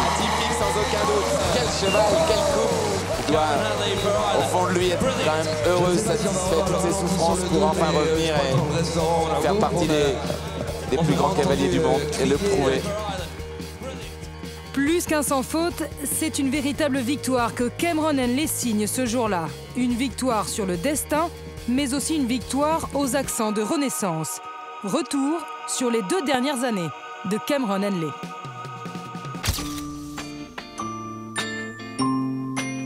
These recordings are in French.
Atypique sans aucun doute. Quel cheval, quelle coupe. Il doit, au fond de lui, être quand même heureux, satisfait de toutes ses souffrances pour enfin revenir et faire partie des plus grands cavaliers du monde et le prouver. Plus qu'un sans faute, c'est une véritable victoire que Cameron Henley signe ce jour-là. Une victoire sur le destin, mais aussi une victoire aux accents de renaissance. Retour sur les 2 dernières années de Cameron Henley.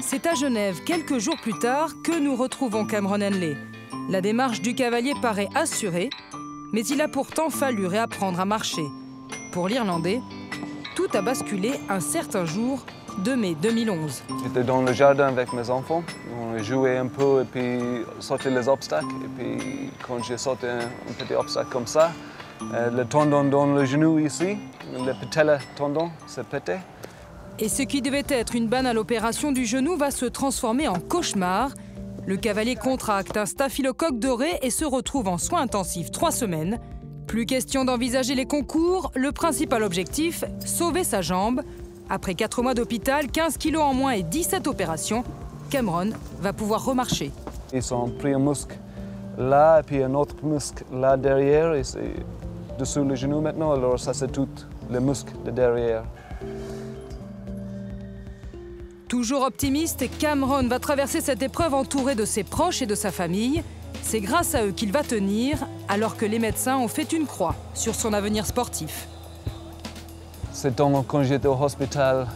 C'est à Genève, quelques jours plus tard, que nous retrouvons Cameron Henley. La démarche du cavalier paraît assurée, mais il a pourtant fallu réapprendre à marcher. Pour l'Irlandais, tout a basculé un certain jour de mai 2011. J'étais dans le jardin avec mes enfants. On jouait un peu et puis sautait les obstacles. Et puis quand j'ai sauté un petit obstacle comme ça, le tendon dans le genou ici, le patella tendon, s'est pété. Et ce qui devait être une banale opération du genou va se transformer en cauchemar. Le cavalier contracte un staphylocoque doré et se retrouve en soins intensifs 3 semaines. Plus question d'envisager les concours, le principal objectif, sauver sa jambe. Après 4 mois d'hôpital, 15 kilos en moins et 17 opérations, Cameron va pouvoir remarcher. Ils ont pris un muscle là et puis un autre muscle là derrière et c'est dessous le genou maintenant, alors ça c'est tout le muscle de derrière. Toujours optimiste, Cameron va traverser cette épreuve entouré de ses proches et de sa famille. C'est grâce à eux qu'il va tenir, alors que les médecins ont fait une croix sur son avenir sportif. C'est quand j'étais au hospital,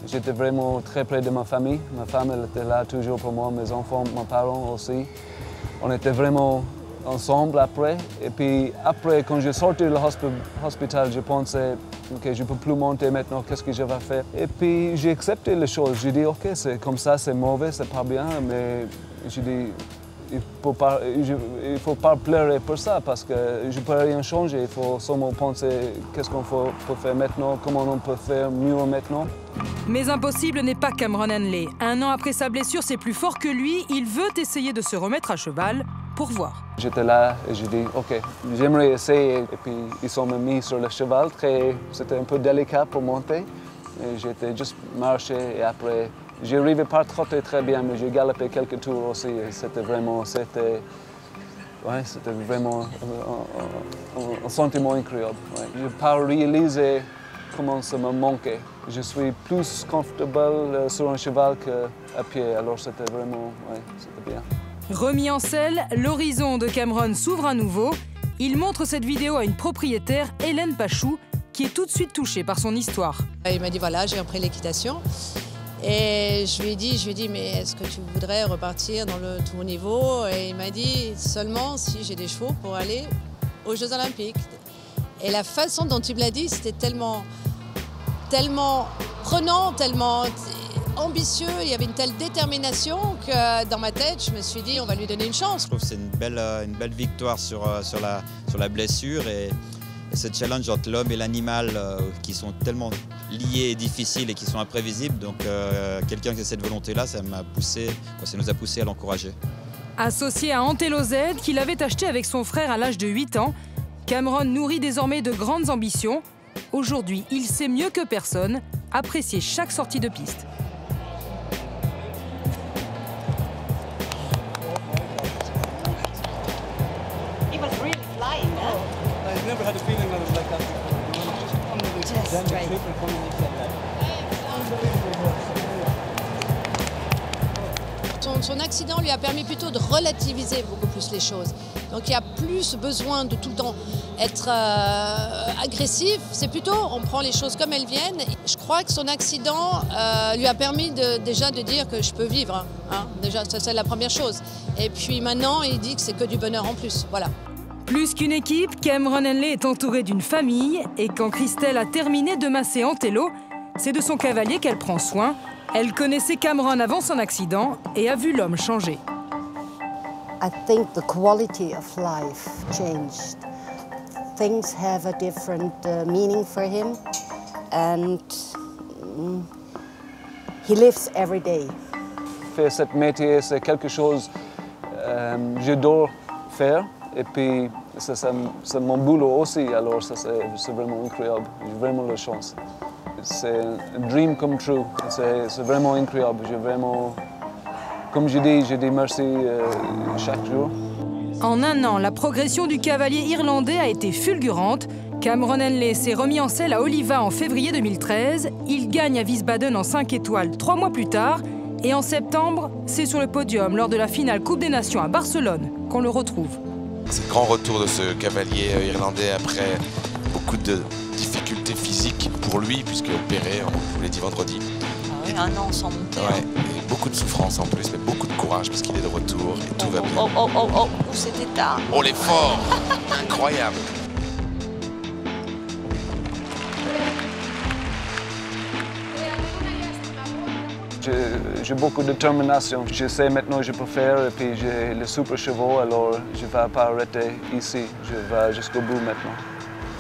j'étais vraiment très près de ma famille. Ma femme elle était là toujours pour moi, mes enfants, mes parents aussi. On était vraiment ensemble après. Et puis après, quand j'ai sorti de l'hôpital, je pensais ok, je ne peux plus monter maintenant, qu'est-ce que je vais faire? Et puis j'ai accepté les choses. J'ai dit ok, c'est comme ça, c'est mauvais, c'est pas bien, mais j'ai dit il ne faut pas pleurer pour ça parce que je ne peux rien changer. Il faut seulement penser qu'est-ce qu'on peut faire maintenant, comment on peut faire mieux maintenant. Mais impossible n'est pas Cameron Henley. 1 an après sa blessure, c'est plus fort que lui. Il veut essayer de se remettre à cheval pour voir. J'étais là et j'ai dit ok, j'aimerais essayer. Et puis ils ont mis sur le cheval. C'était un peu délicat pour monter. Et j'étais juste marché et après. J'arrivais pas à trotter très bien, mais j'ai galopé quelques tours aussi. C'était vraiment un sentiment incroyable. Ouais. Je n'ai pas réalisé comment ça me manquait. Je suis plus confortable sur un cheval qu'à pied, alors c'était vraiment, c'était bien. Remis en selle, l'horizon de Cameron s'ouvre à nouveau. Il montre cette vidéo à une propriétaire, Hélène Pachou, qui est tout de suite touchée par son histoire. Il m'a dit voilà, j'ai repris l'équitation. Et je lui ai dit, mais est-ce que tu voudrais repartir dans le tout haut niveau? Et il m'a dit, seulement si j'ai des chevaux pour aller aux Jeux Olympiques. Et la façon dont il me l'a dit, c'était tellement prenant, tellement ambitieux, il y avait une telle détermination que dans ma tête, je me suis dit, on va lui donner une chance. Je trouve que c'est une belle victoire sur la blessure et ce challenge entre l'homme et l'animal qui sont tellement liés et difficiles et qui sont imprévisibles. Donc quelqu'un qui a cette volonté-là, ça nous a poussé à l'encourager. Associé à Antelo Z, qu'il avait acheté avec son frère à l'âge de 8 ans, Cameron nourrit désormais de grandes ambitions. Aujourd'hui, il sait mieux que personne apprécier chaque sortie de piste. He was really flying, huh? I never had a feeling that it was like that. Just straight. Son accident lui a permis plutôt de relativiser beaucoup plus les choses. Donc il y a plus besoin de tout le temps être agressif. C'est plutôt, on prend les choses comme elles viennent. Je crois que son accident lui a permis déjà de dire que je peux vivre. Hein. Déjà, ça c'est la première chose. Et puis maintenant, il dit que c'est que du bonheur en plus. Voilà. Plus qu'une équipe, Cameron Henley est entouré d'une famille. Et quand Christelle a terminé de masser Antelo, c'est de son cavalier qu'elle prend soin. Elle connaissait Cameron avant son accident et a vu l'homme changer. I think the quality of life changed. Things have a different meaning for him, and he lives every day. Faire ce métier, c'est quelque chose que j'adore faire, et puis c'est mon boulot aussi, alors c'est vraiment incroyable. J'ai vraiment la chance. C'est un dream come true. C'est vraiment incroyable. Comme je dis merci chaque jour. En un an, la progression du cavalier irlandais a été fulgurante. Cameron Henley s'est remis en selle à Oliva en février 2013. Il gagne à Wiesbaden en 5 étoiles 3 mois plus tard. Et en septembre, c'est sur le podium lors de la finale Coupe des Nations à Barcelone qu'on le retrouve. C'est le grand retour de ce cavalier irlandais après beaucoup de difficultés physiques pour lui, puisque opéré, on vous l'a dit vendredi. Ah ouais, un an sans monter. Ouais, et beaucoup de souffrance en plus, mais beaucoup de courage parce qu'il est de retour et tout va bien. Oh, c'était tard. Oh, l'effort. Incroyable. J'ai beaucoup de détermination. Je sais maintenant ce que je peux faire et puis j'ai le super chevaux, alors je ne vais pas arrêter ici. Je vais jusqu'au bout maintenant.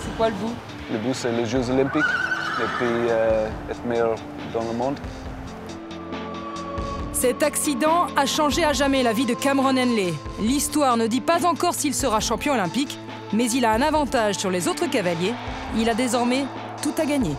C'est quoi le bout? Le bout, c'est les Jeux olympiques et puis être meilleur dans le monde. Cet accident a changé à jamais la vie de Cameron Henley. L'histoire ne dit pas encore s'il sera champion olympique, mais il a un avantage sur les autres cavaliers. Il a désormais tout à gagner.